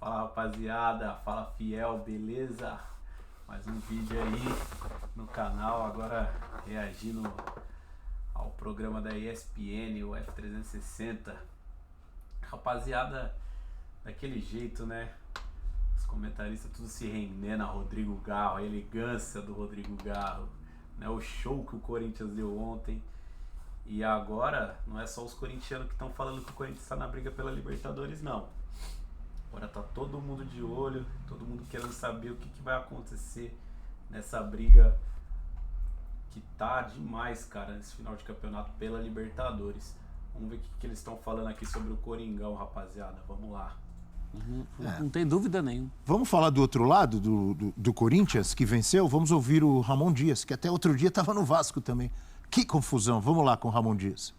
Fala rapaziada, fala fiel, beleza? Mais um vídeo aí no canal, agora reagindo ao programa da ESPN, o F360. Rapaziada, daquele jeito, né? Os comentaristas tudo se rendendo a Rodrigo Garro, a elegância do Rodrigo Garro, né? O show que o Corinthians deu ontem. E agora, não é só os corintianos que estão falando que o Corinthians está na briga pela Libertadores, não. Agora tá todo mundo de olho, todo mundo querendo saber o que vai acontecer nessa briga que tá demais, cara, nesse final de campeonato pela Libertadores. Vamos ver o que eles estão falando aqui sobre o Coringão, rapaziada. Vamos lá. Não tem dúvida nenhuma. Vamos falar do outro lado, do Corinthians, que venceu? Vamos ouvir o Ramon Dias, que até outro dia estava no Vasco também. Que confusão. Vamos lá com o Ramon Dias.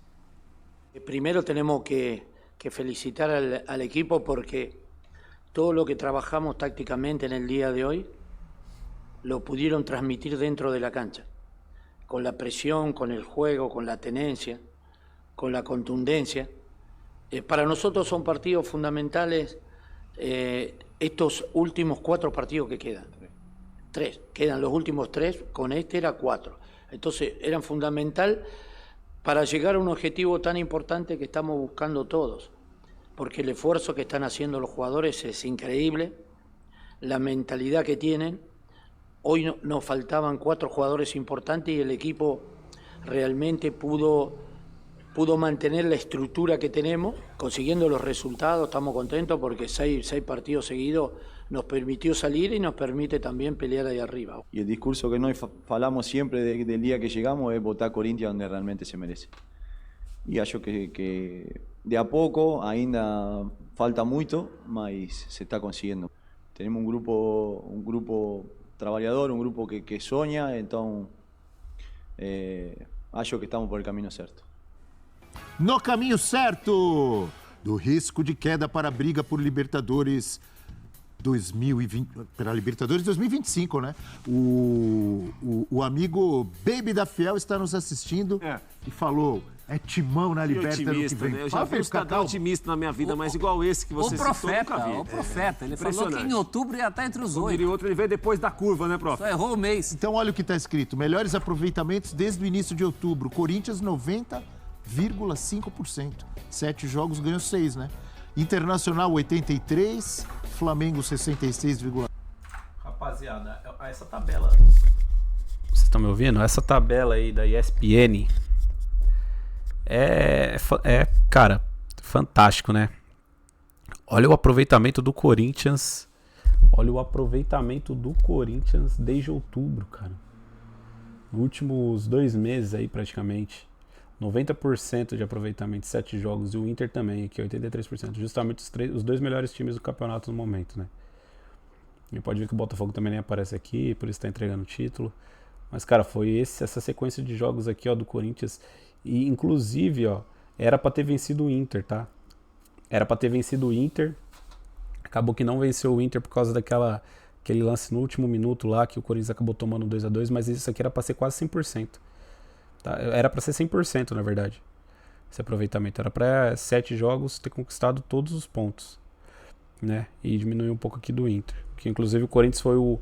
Primero tenemos que felicitar al equipo porque todo lo que trabajamos tácticamente en el día de hoy lo pudieron transmitir dentro de la cancha, con la presión, con el juego, con la tenencia, con la contundencia. Para nosotros son partidos fundamentales estos últimos 4 partidos que quedan. 3, quedan los últimos 3, con este era 4. Entonces eran fundamental para llegar a un objetivo tan importante que estamos buscando todos, porque el esfuerzo que están haciendo los jugadores es increíble, la mentalidad que tienen. Hoy nos faltaban 4 jugadores importantes y el equipo realmente pudo mantener la estructura que tenemos, consiguiendo los resultados. Estamos contentos porque 6 partidos seguidos nos permitió salir y nos permite también pelear ahí arriba. Y el discurso que nós falamos siempre del día que llegamos es votar Corinthians donde realmente se merece. Y acho que de a pouco ainda falta muito, mas se está consiguiendo. Tenemos un grupo trabajador, un grupo que sonha, então acho que estamos por el camino certo. No caminho certo do risco de queda para a briga por Libertadores 2020, para a Libertadores 2025, né? O amigo Baby da Fiel está nos assistindo e falou: é timão na Libertadores ano que vem. Né? Eu já vi uns cada otimista na minha vida, mas igual esse que você citou, nunca vi. O profeta, ele falou que em outubro ia estar entre os 8. E outro, ele veio depois da curva, né, prof? Só errou o mês. Então olha o que está escrito: melhores aproveitamentos desde o início de outubro. Corinthians 90,5%. 7 jogos, ganhou 6, né? Internacional 83, Flamengo 66,1%. Rapaziada, essa tabela... Vocês estão me ouvindo? Essa tabela aí da ESPN cara, fantástico, né? Olha o aproveitamento do Corinthians. Olha o aproveitamento do Corinthians desde outubro, cara. Nos últimos 2 meses aí, praticamente. 90% de aproveitamento, 7 jogos, e o Inter também, aqui 83%, justamente os 2 melhores times do campeonato no momento, né? E pode ver que o Botafogo também nem aparece aqui, por isso tá entregando o título. Mas, cara, foi essa sequência de jogos aqui, ó, do Corinthians, e inclusive, ó, era pra ter vencido o Inter, tá? Era pra ter vencido o Inter, acabou que não venceu o Inter por causa aquele lance no último minuto lá, que o Corinthians acabou tomando 2-2, mas isso aqui era pra ser quase 100%. Era para ser 100%, na verdade, esse aproveitamento. Era para 7 jogos ter conquistado todos os pontos, né? E diminuiu um pouco aqui do Inter. Que inclusive o Corinthians foi um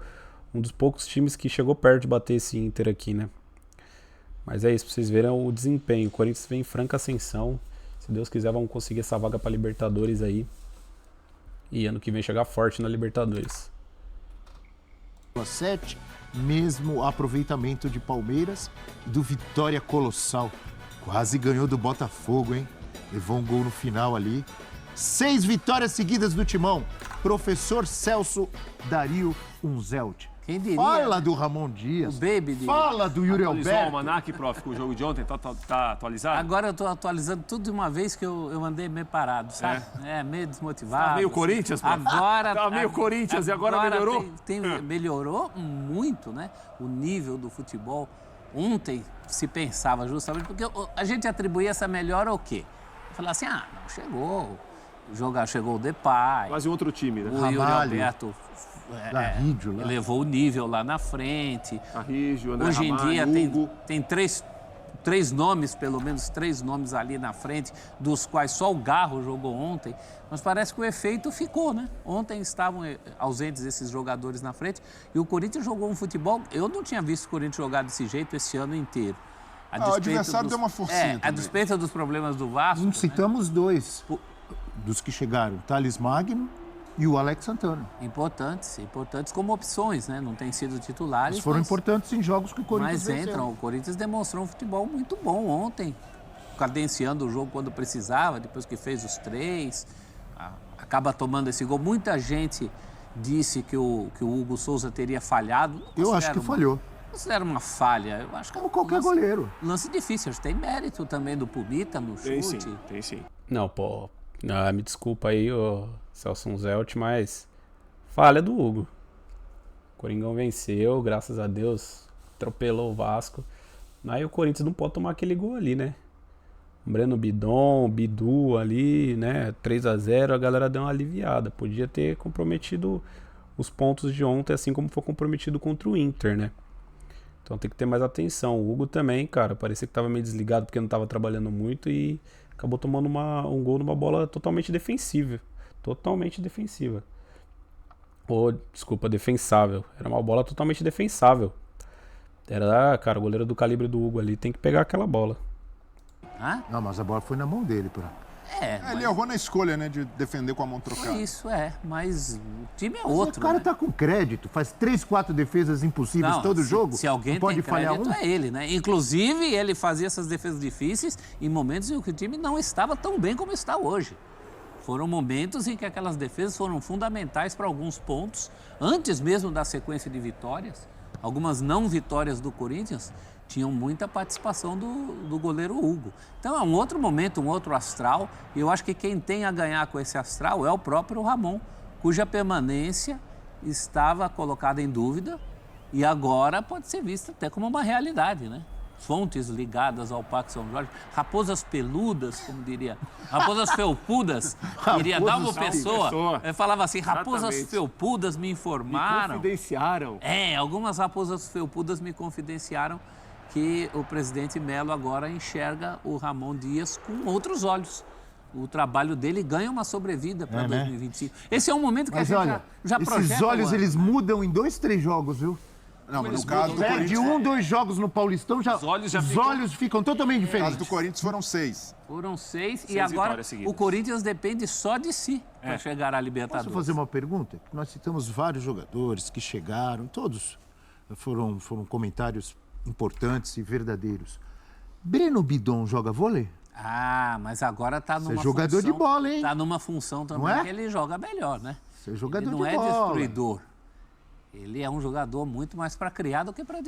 dos poucos times que chegou perto de bater esse Inter aqui, né? Mas é isso, pra vocês verem o desempenho. O Corinthians vem em franca ascensão. Se Deus quiser, vamos conseguir essa vaga para Libertadores aí. E ano que vem chegar forte na Libertadores. 7, mesmo aproveitamento de Palmeiras e do Vitória Colossal. Quase ganhou do Botafogo, hein? Levou um gol no final ali. 6 vitórias seguidas do Timão. Professor Celso Dario Unzelt. Quem diria? Fala do Ramon Dias. O Baby de... Fala do Yuri Atualizou o Alberto. almanac, prof, com o jogo de ontem, tá atualizado? Agora eu tô atualizando tudo de uma vez que eu andei meio parado, sabe? Meio desmotivado. Tá meio Corinthians, prof? Agora... Tá meio Corinthians e agora melhorou? Melhorou muito, né? O nível do futebol. Ontem se pensava justamente, porque a gente atribuía essa melhora ao quê? Falar assim, não chegou. Chegou o Depay. Quase outro time, né? O Yuri Alberto Garrido, levou o nível lá na frente. Garrido, André Hoje em Ramalho, dia Hugo. tem 3 3 nomes, pelo menos 3 nomes ali na frente, dos quais só o Garro jogou ontem, mas parece que o efeito ficou, né? Ontem estavam ausentes esses jogadores na frente e o Corinthians jogou um futebol... Eu não tinha visto o Corinthians jogar desse jeito esse ano inteiro. O adversário deu uma forcinha a despeito dos problemas do Vasco... Citamos 2 dos que chegaram, Thales Magno e o Alex Santana. Importantes como opções, né? Não têm sido titulares. Eles foram importantes em jogos que o Corinthians venceu. Entram. O Corinthians demonstrou um futebol muito bom ontem, cadenciando o jogo quando precisava, depois que fez os 3, acaba tomando esse gol. Muita gente disse que o Hugo Souza teria falhado. Eu acho que falhou. Considero uma falha. Eu acho que como qualquer goleiro. Lance difícil. Tem mérito também do Pumita no chute. Tem sim. Não, pô. Me desculpa aí, ô Celso Zelt, mas falha do Hugo. O Coringão venceu, graças a Deus, atropelou o Vasco. Aí o Corinthians não pode tomar aquele gol ali, né? Breno Bidon, Bidu ali, né? 3-0, a galera deu uma aliviada. Podia ter comprometido os pontos de ontem, assim como foi comprometido contra o Inter, né? Então tem que ter mais atenção. O Hugo também, cara, parecia que tava meio desligado porque não tava trabalhando muito e acabou tomando um gol numa bola totalmente defensiva. Totalmente defensiva. Desculpa, defensável. Era uma bola totalmente defensável. Cara, o goleiro do calibre do Hugo ali tem que pegar aquela bola. Não, mas a bola foi na mão dele, Ele errou na escolha, né, de defender com a mão trocada. Isso, mas o time é outro. O cara né? tá com crédito, faz 3, 4 defesas impossíveis todo jogo. Se alguém pode tem falhar crédito, é ele, né? Inclusive, ele fazia essas defesas difíceis em momentos em que o time não estava tão bem como está hoje. Foram momentos em que aquelas defesas foram fundamentais para alguns pontos, antes mesmo da sequência de vitórias. Algumas não vitórias do Corinthians tinham muita participação do goleiro Hugo. Então é um outro momento, um outro astral, e eu acho que quem tem a ganhar com esse astral é o próprio Ramon, cuja permanência estava colocada em dúvida e agora pode ser vista até como uma realidade, né? Fontes ligadas ao Parque São Jorge, raposas peludas, como diria, raposas felpudas, iria dar uma pessoa, falava assim, raposas felpudas me informaram. Me confidenciaram. Algumas raposas felpudas me confidenciaram que o presidente Melo agora enxerga o Ramon Dias com outros olhos. O trabalho dele ganha uma sobrevida para 2025. Esse é um momento que mas a gente olha, já projeta. Esses olhos, eles mudam em 2, 3 jogos, viu? Não, mas no caso do Perde Corinthians... 1, 2 jogos no Paulistão, Os olhos ficam totalmente No diferentes. caso do Corinthians foram 6. Foram 6 e agora o Corinthians depende só de si para chegar à Libertadores. Posso fazer uma pergunta? Nós citamos vários jogadores que chegaram, todos foram comentários importantes e verdadeiros. Breno Bidon joga vôlei? Mas agora está numa função... jogador de bola, hein? Está numa função também que ele joga melhor, né? Ser jogador ele não de é bola. destruidor. Ele é um jogador muito mais para criar do que para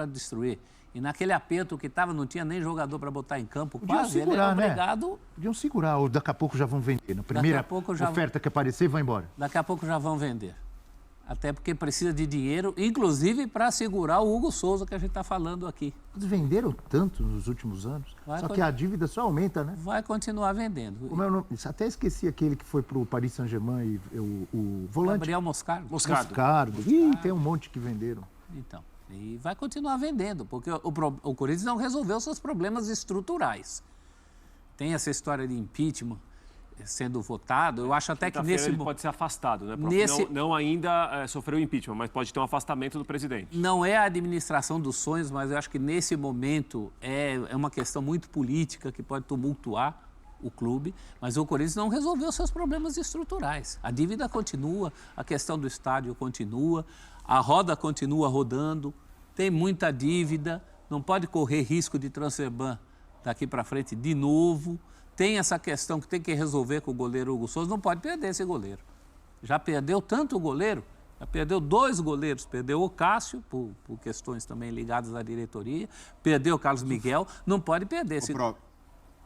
destruir. E naquele aperto que estava, não tinha nem jogador para botar em campo. Podiam quase. segurar, ele é obrigado... né? Podiam segurar, ou daqui a pouco já vão vender. Na primeira oferta que aparecer, vai embora. Daqui a pouco já vão vender. Até porque precisa de dinheiro, inclusive para segurar o Hugo Souza que a gente está falando aqui. Eles venderam tanto nos últimos anos, que a dívida só aumenta, né? Vai continuar vendendo. Como é o nome? Até esqueci aquele que foi pro Paris Saint-Germain e o volante. Gabriel Moscardo. Moscardo. Ih, tem um monte que venderam. Então, e vai continuar vendendo, porque o Corinthians não resolveu seus problemas estruturais. Tem essa história de impeachment sendo votado, eu acho até que nesse... ele pode ser afastado, né? Não ainda sofreu impeachment, mas pode ter um afastamento do presidente. Não é a administração dos sonhos, mas eu acho que nesse momento é uma questão muito política que pode tumultuar o clube, mas o Corinthians não resolveu seus problemas estruturais. A dívida continua, a questão do estádio continua, a roda continua rodando, tem muita dívida, não pode correr risco de transfer ban daqui para frente de novo. Tem essa questão que tem que resolver com o goleiro Hugo Souza, não pode perder esse goleiro. Já perdeu tanto o goleiro, já perdeu 2 goleiros, perdeu o Cássio, por questões também ligadas à diretoria, perdeu o Carlos Miguel, não pode perder.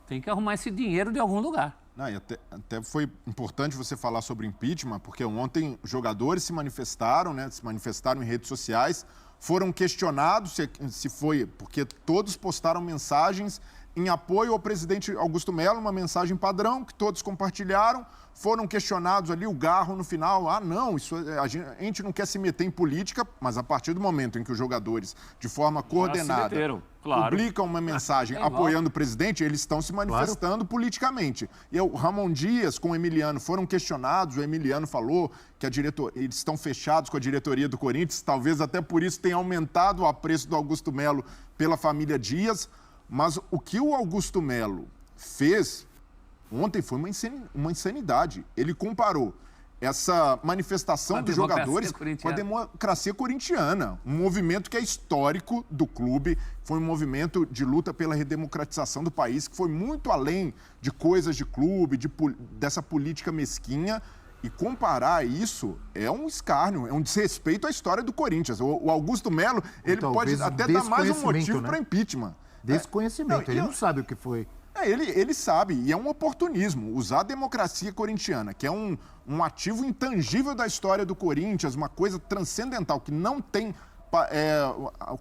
Tem que arrumar esse dinheiro de algum lugar. Não, e até foi importante você falar sobre impeachment, porque ontem jogadores se manifestaram, né? Se manifestaram em redes sociais, foram questionados se foi, porque todos postaram mensagens em apoio ao presidente Augusto Melo, uma mensagem padrão que todos compartilharam, foram questionados ali, o Garro no final, não, a gente não quer se meter em política, mas a partir do momento em que os jogadores, de forma coordenada, publicam uma mensagem apoiando o presidente, eles estão se manifestando politicamente. E o Ramon Dias com o Emiliano foram questionados, o Emiliano falou que eles estão fechados com a diretoria do Corinthians, talvez até por isso tenha aumentado o apreço do Augusto Melo pela família Dias, mas o que o Augusto Melo fez ontem foi uma insanidade. Ele comparou essa manifestação dos jogadores com a democracia corintiana, um movimento que é histórico do clube, foi um movimento de luta pela redemocratização do país, que foi muito além de coisas de clube, dessa política mesquinha. E comparar isso é um escárnio, é um desrespeito à história do Corinthians. O Augusto Melo, ele pode até dar mais um motivo para impeachment. Desconhecimento, ele não sabe o que foi. Ele sabe, e é um oportunismo. Usar a democracia corintiana, que é um ativo intangível da história do Corinthians, uma coisa transcendental, que não tem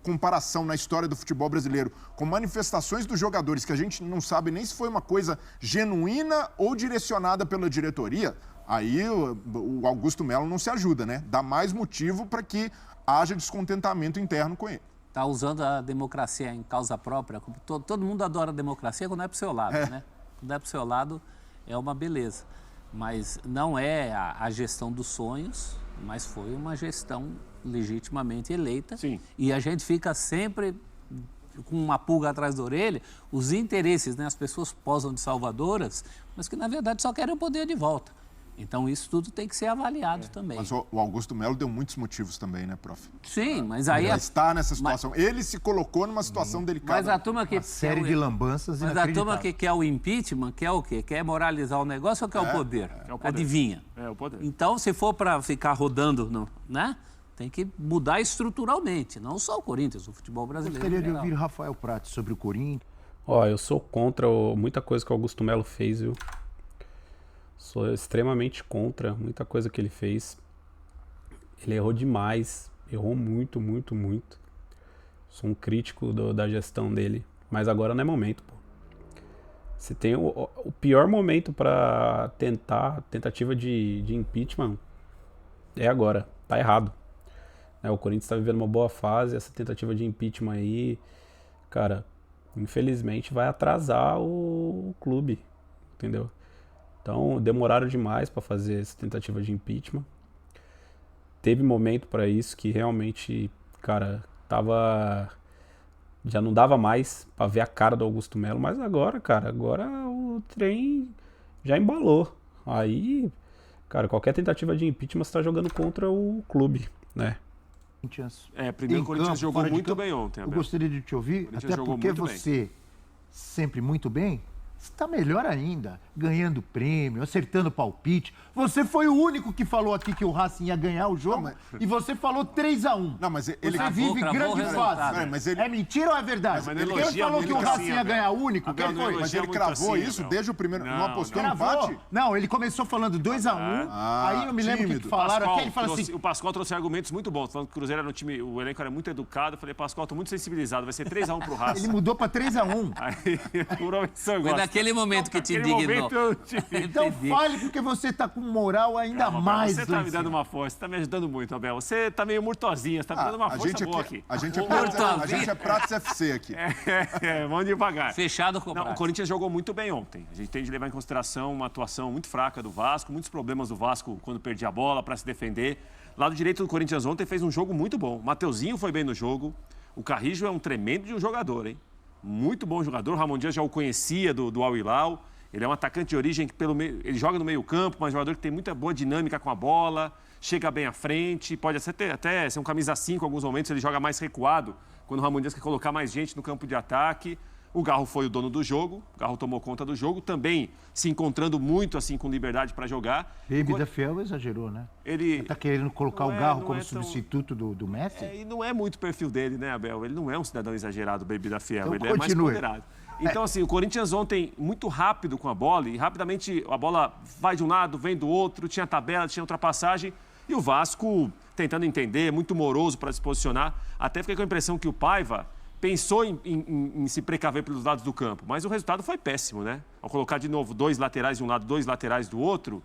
comparação na história do futebol brasileiro, com manifestações dos jogadores, que a gente não sabe nem se foi uma coisa genuína ou direcionada pela diretoria, aí o Augusto Melo não se ajuda, né? Dá mais motivo para que haja descontentamento interno com ele. Está usando a democracia em causa própria. Todo mundo adora a democracia quando é para o seu lado, né? Quando é para o seu lado é uma beleza. Mas não é a gestão dos sonhos, mas foi uma gestão legitimamente eleita. Sim. E a gente fica sempre com uma pulga atrás da orelha, os interesses, né? As pessoas posam de salvadoras, mas que na verdade só querem o poder de volta. Então, isso tudo tem que ser avaliado também. Mas o Augusto Melo deu muitos motivos também, né, prof? Sim, mas aí... Ele está nessa situação. Ele se colocou numa situação delicada. Mas a turma que... Uma série de lambanças Mas a turma que quer o impeachment, quer o quê? Quer moralizar o negócio ou quer o poder? É o poder. Adivinha? É o poder. Então, se for para ficar rodando, né? Tem que mudar estruturalmente. Não só o Corinthians, o futebol brasileiro. Eu gostaria de ouvir Rafael Prati sobre o Corinthians. Eu sou contra muita coisa que o Augusto Melo fez, viu? Sou extremamente contra muita coisa que ele fez. Ele errou demais. Errou muito, muito, muito. Sou um crítico da gestão dele. Mas agora não é momento, pô. Você tem o pior momento para tentativa de impeachment é agora. Tá errado. O Corinthians está vivendo uma boa fase. Essa tentativa de impeachment aí, cara, infelizmente vai atrasar o clube. Entendeu? Então, demoraram demais para fazer essa tentativa de impeachment. Teve momento para isso que realmente, cara, já não dava mais para ver a cara do Augusto Melo, mas agora o trem já embalou. Aí, cara, qualquer tentativa de impeachment você tá jogando contra o clube, né? Primeiro o Corinthians jogou muito bem ontem, Abel. Eu gostaria de te ouvir, até porque você, sempre muito bem, está melhor ainda, ganhando prêmio, acertando palpite. Você foi o único que falou aqui que o Racing ia ganhar o jogo e você falou 3-1. Não, mas ele Você vive grande fase. É mentira ou é verdade? Quem falou que o Racing ia ganhar o único? Quem foi? Mas ele cravou isso desde o primeiro... Não apostou no empate? Não, ele começou falando 2-1. Aí eu me lembro que falaram aqui, ele falou assim... O Pascoal trouxe argumentos muito bons, falando que o Cruzeiro era um time... O elenco era muito educado. Eu falei, Pascoal, tô muito sensibilizado, vai ser 3-1 pro Racing. Ele mudou pra 3-1. Aí o professor gosta. Foi naquele momento que te indignou. Então fale, porque você tá com moral ainda mais. Você tá me dando uma força, você tá me ajudando muito, Abel. Você tá meio murtosinha, você tá me dando uma força boa aqui. A gente é Pratos FC aqui. Vamos devagar. Fechado com o Pratos. O Corinthians jogou muito bem ontem. A gente tem de levar em consideração uma atuação muito fraca do Vasco, muitos problemas do Vasco quando perdia a bola para se defender. Lado direito do Corinthians ontem fez um jogo muito bom. O Mateuzinho foi bem no jogo. O Carrijo é um tremendo de um jogador, hein? Muito bom jogador. O Ramon Dias já o conhecia do Al Hilal. Ele é um atacante de origem que ele joga no meio campo, mas um jogador que tem muita boa dinâmica com a bola, chega bem à frente, pode até ser um camisa 5 em alguns momentos, ele joga mais recuado, quando o Ramon Dias quer colocar mais gente no campo de ataque. O Garro foi o dono do jogo, o Garro tomou conta do jogo, também se encontrando muito assim com liberdade para jogar. Baby da Fiel exagerou, né? Ele tá querendo colocar o Garro como substituto do Messi? E não é muito o perfil dele, né, Abel? Ele não é um cidadão exagerado, Baby da Fiel, então, ele é mais ponderado. Então, assim, o Corinthians ontem, muito rápido com a bola, e rapidamente a bola vai de um lado, vem do outro, tinha tabela, tinha ultrapassagem, e o Vasco tentando entender, muito moroso para se posicionar. Até fiquei com a impressão que o Paiva pensou em se precaver pelos lados do campo, mas o resultado foi péssimo, né? Ao colocar de novo 2 laterais de um lado, 2 laterais do outro,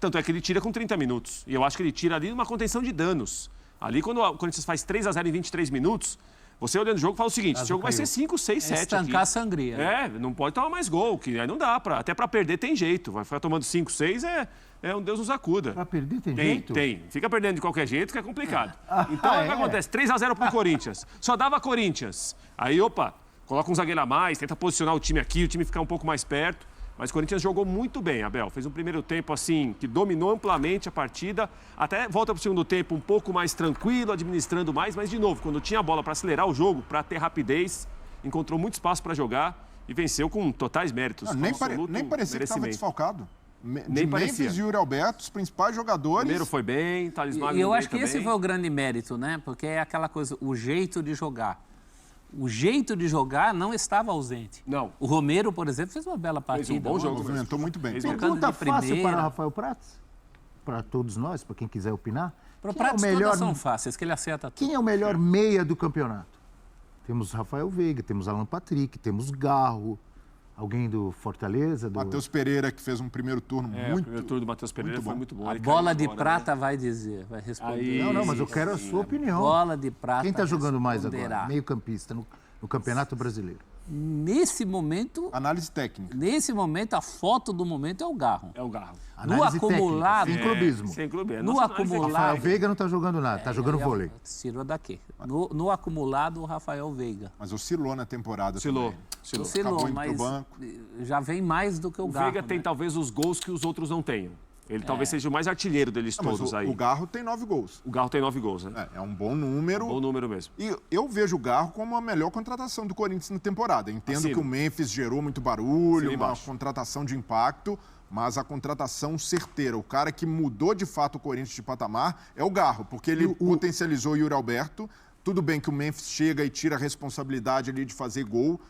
tanto é que ele tira com 30 minutos. E eu acho que ele tira ali uma contenção de danos. Ali, quando o Corinthians faz 3-0 em 23 minutos, você olhando o jogo fala o seguinte, esse jogo vai ser 5, 6, 7 estancar aqui. a sangria. Não pode tomar mais gol, que aí não dá. Até para perder tem jeito. Vai ficar tomando 5, 6, um Deus nos acuda. Para perder tem jeito? Tem. Fica perdendo de qualquer jeito, que é complicado. Então, o que acontece? 3-0 pro Corinthians. Só dava Corinthians. Aí, coloca um zagueiro a mais, tenta posicionar o time aqui, o time ficar um pouco mais perto. Mas o Corinthians jogou muito bem, Abel. Fez um primeiro tempo, assim, que dominou amplamente a partida. Até volta pro segundo tempo um pouco mais tranquilo, administrando mais. Mas, de novo, quando tinha a bola para acelerar o jogo, para ter rapidez, encontrou muito espaço para jogar e venceu com totais méritos. Nem parecia que estava desfalcado. Nem parecia. Memphis e Yuri Alberto, os principais jogadores. Primeiro foi bem, Thales Magno E eu bem acho que esse também. foi o grande mérito, né? Porque é aquela coisa, o jeito de jogar. O jeito de jogar não estava ausente. Não. O Romero, por exemplo, fez uma bela partida. Fez um bom jogo. Movimentou muito bem. Fez Pergunta de fácil primeira. para Rafael Prats, para todos nós, para quem quiser opinar. Para o Quem é o Pratos melhor, todas são fáceis, que ele acerta tudo. quem é o melhor meia do campeonato? Temos Rafael Veiga, temos Alan Patrick, temos Garro, alguém do Fortaleza. Do... Matheus Pereira, que fez um primeiro turno O muito... primeiro turno do Matheus Pereira muito foi bom. muito bom. A Ele bola caiu de agora, prata né? vai dizer, vai responder. Aí- Não, mas eu quero a sua opinião. Bola de prata. Quem está jogando mais responderá. agora? Meio campista no Campeonato Brasileiro. Nesse momento, Análise técnica. a foto do momento é o Garro. É o Garro. Análise acumulado- técnica, sem clubismo. Sem clube. No Nossa análise acumulado- Rafael Veiga não está jogando nada, está jogando vôlei. Tirou daqui. No acumulado, o Rafael Veiga. Mas oscilou na temporada Oscilou. também. Oscilou, Acabou indo mas pro banco. já vem mais do que o O Garro. Veiga tem né? talvez os gols que os outros não tenham. Ele talvez seja o mais artilheiro deles Não, mas todos o, aí. o Garro tem 9 gols. O Garro tem 9 gols, né? É um bom número. Bom número mesmo. E eu vejo o Garro como a melhor contratação do Corinthians na temporada. Entendo Assino. que o Memphis gerou muito barulho, Assino uma embaixo. contratação de impacto, mas a contratação certeira, o cara que mudou de fato o Corinthians de patamar é o Garro, porque ele potencializou o Yuri Alberto. Tudo bem que o Memphis chega e tira a responsabilidade ali de fazer gol.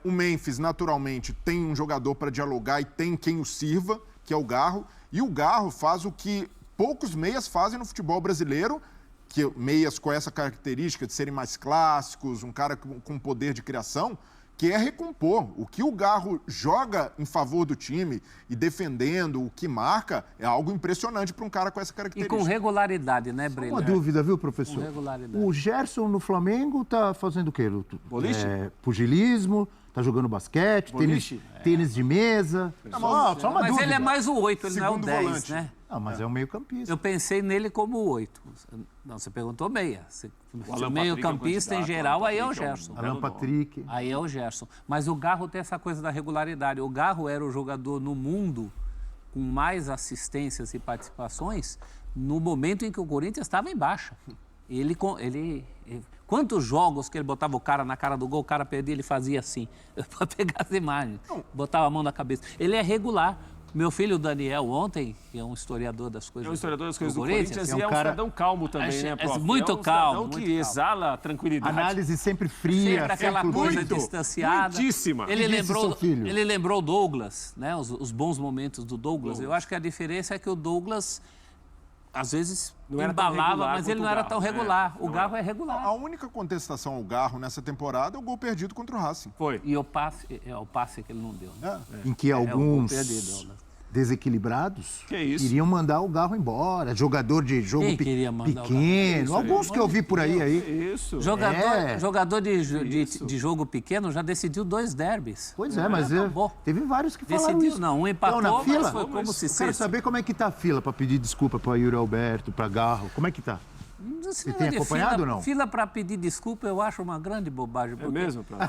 O Memphis, naturalmente, tem um jogador para dialogar e tem quem o sirva, que é o Garro. E o Garro faz o que poucos meias fazem no futebol brasileiro, que meias com essa característica de serem mais clássicos, um cara com poder de criação, que é recompor. O que o Garro joga em favor do time e defendendo, o que marca, é algo impressionante para um cara com essa E característica. com regularidade, né, Breno? Uma dúvida, viu, professor? Com regularidade. O Gerson no Flamengo tá fazendo o quê? Boliche? Pugilismo, tá jogando basquete, Boliche? tênis de mesa. Só uma Mas dúvida. ele é mais o 8, ele não é o Segundo 10, volante. né? Não, mas é um meio campista. Eu pensei nele como o 8. Não, você perguntou meia. Alan O meio Patrick é um campista em candidato, geral, Alan aí é o Patrick é um- Gerson. Alan Patrick. Aí é o Gerson. Mas o Garro tem essa coisa da regularidade. O Garro era o jogador no mundo com mais assistências e participações no momento em que o Corinthians estava em baixa. Quantos jogos que ele botava o cara na cara do gol, o cara perdia, ele fazia assim, para pegar as imagens, botava a mão na cabeça. Ele é regular. Meu filho Daniel ontem, que é um historiador das coisas É um historiador das coisas do Corinthians, Corinthians é um e é um cara- cidadão calmo também, né, prof? muito é um calmo, cidadão muito que calmo. exala tranquilidade. Análise sempre fria, sempre aquela sempre coisa muito. distanciada. Muitíssima. Ele Que disse lembrou, seu filho? ele lembrou Douglas, né? Os bons momentos do Douglas. Eu acho que a diferença é que o Douglas às vezes Não era tão embalava, regular mas ele quanto não o era Garro, tão né? regular. O Não Garro é A regular. única contestação ao Garro nessa temporada é o gol perdido contra o Racing. Foi. E o passe que ele não deu. Né? Em que o gol alguns perdido, né? desequilibrados Que isso? iriam mandar o Garro embora. Jogador de jogo Quem queria mandar o Garro? pequeno. Alguns que eu vi por aí. Isso. Jogador de jogo pequeno já decidiu 2 derbys. Pois é, mas acabou. teve vários que falaram Decidiu, isso. não. Um empatou, Então, na mas fila, foi como se eu quero fosse. saber como é que tá a fila para pedir desculpa para Yuri Alberto, para Garro. Como é que tá? Você tem acompanhado ou não? Fila para pedir desculpa eu acho uma grande bobagem. É porque- mesmo, prof?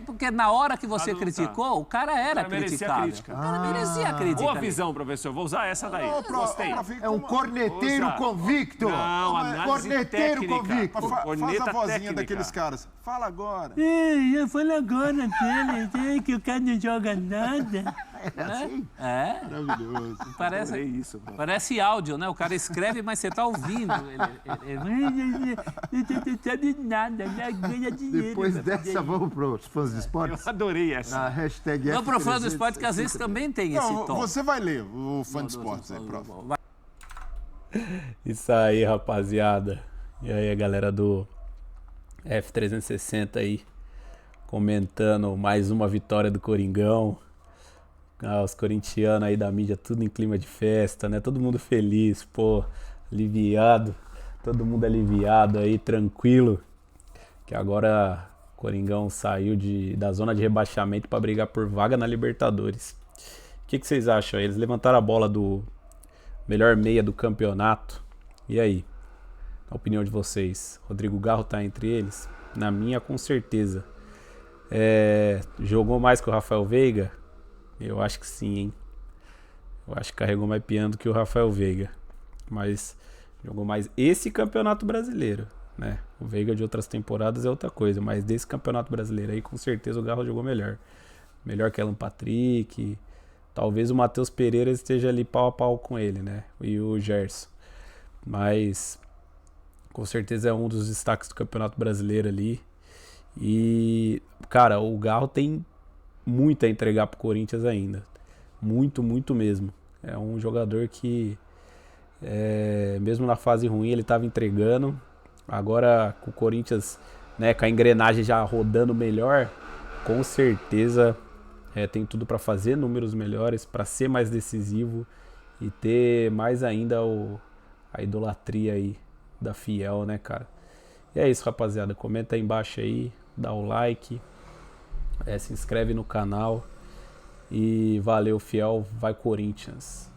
Porque na hora que você Cada um criticou, o cara era O cara merecia criticável. crítica. O cara merecia a crítica. Boa ali. visão, professor. Vou usar essa daí. Gostei. É um corneteiro Usa. convicto. Não, análise corneteiro técnica. convicto. Faz Corneta a vozinha técnica. daqueles caras. Fala agora. Eu falo agora dele, que o cara não joga nada. É assim? É, Maravilhoso. parece, Adorei isso, prof. parece áudio, né? O cara escreve, mas você tá ouvindo. Ele não sabe nada, ganha dinheiro. Depois dessa, vamos para os fãs de Eu esportes. adorei essa. Na hashtag Não pro fã do F300. esporte, que às vezes também tem esse Não, tom. você vai ler o fã de esportes aí, prof. Isso aí, rapaziada. E aí, a galera do F360 aí, comentando mais uma vitória do Coringão. Os corintianos aí da mídia, tudo em clima de festa, né? Todo mundo feliz, pô, aliviado. Todo mundo aliviado aí, tranquilo. Que agora o Coringão saiu da zona de rebaixamento para brigar por vaga na Libertadores. O que vocês acham aí? Eles levantaram a bola do melhor meia do campeonato. E aí? A opinião de vocês? Rodrigo Garro tá entre eles? Na minha, com certeza. Jogou mais que o Rafael Veiga? Eu acho que sim, hein? Eu acho que carregou mais piano do que o Rafael Veiga. Mas jogou mais esse campeonato brasileiro, né? O Veiga de outras temporadas é outra coisa, mas desse campeonato brasileiro aí, com certeza o Garro jogou melhor. Melhor que Alan Patrick. Talvez o Matheus Pereira esteja ali pau a pau com ele, né? E o Gerson. Mas com certeza é um dos destaques do campeonato brasileiro ali. E, cara, o Garro tem muito a entregar pro Corinthians ainda. Muito, muito mesmo. É um jogador que, mesmo na fase ruim, ele estava entregando. Agora, com o Corinthians, né, com a engrenagem já rodando melhor, com certeza tem tudo para fazer números melhores, para ser mais decisivo e ter mais ainda a idolatria aí da Fiel, né, cara? E é isso, rapaziada. Comenta aí embaixo aí, dá o like, se inscreve no canal e valeu, Fiel, vai Corinthians!